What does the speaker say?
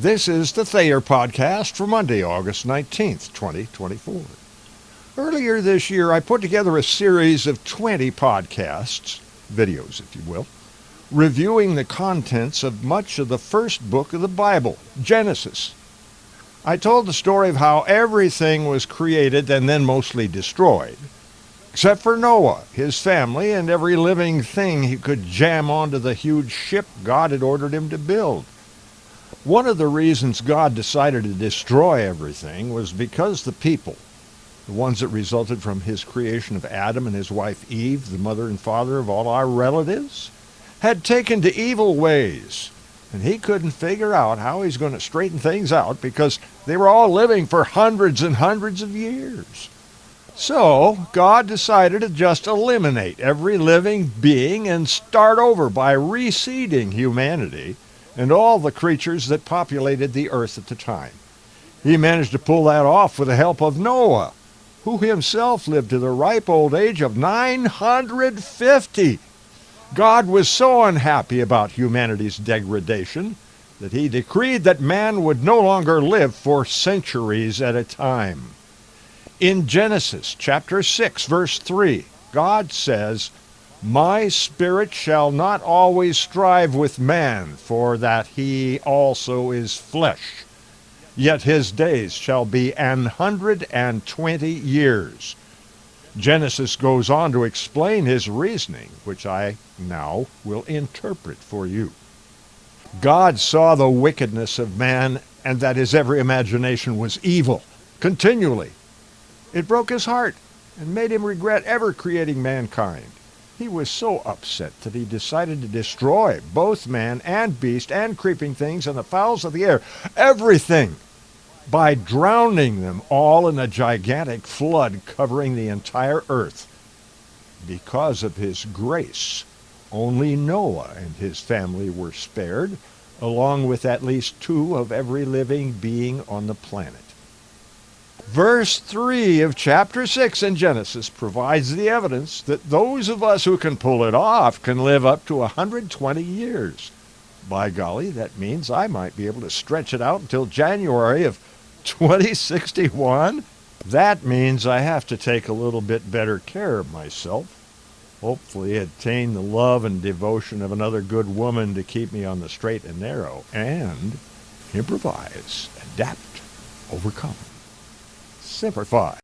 This is the Thayer Podcast for Monday, August 19th, 2024. Earlier this year, I put together a series of 20 podcasts, videos if you will, reviewing the contents of much of the first book of the Bible, Genesis. I told the story of how everything was created and then mostly destroyed, except for Noah, his family, and every living thing he could jam onto the huge ship God had ordered him to build. One of the reasons God decided to destroy everything was because the people, the ones that resulted from his creation of Adam and his wife Eve, the mother and father of all our relatives, had taken to evil ways. And he couldn't figure out how he's going to straighten things out because they were all living for hundreds and hundreds of years. So God decided to just eliminate every living being and start over by reseeding humanity and all the creatures that populated the earth at the time. He managed to pull that off with the help of Noah, who himself lived to the ripe old age of 950. God was so unhappy about humanity's degradation that he decreed that man would no longer live for centuries at a time. In Genesis chapter 6, verse 3, God says, "My spirit shall not always strive with man, for that he also is flesh. Yet his days shall be 120 years. Genesis goes on to explain his reasoning, which I now will interpret for you. God saw the wickedness of man and that his every imagination was evil, continually. It broke his heart and made him regret ever creating mankind. He was so upset that he decided to destroy both man and beast and creeping things and the fowls of the air, everything, by drowning them all in a gigantic flood covering the entire earth. Because of his grace, only Noah and his family were spared, along with at least 2 of every living being on the planet. Verse 3 of chapter 6 in Genesis provides the evidence that those of us who can pull it off can live up to 120 years. By golly, that means I might be able to stretch it out until January of 2061. That means I have to take a little bit better care of myself. Hopefully attain the love and devotion of another good woman to keep me on the straight and narrow, and improvise, adapt, overcome. Semper Fi.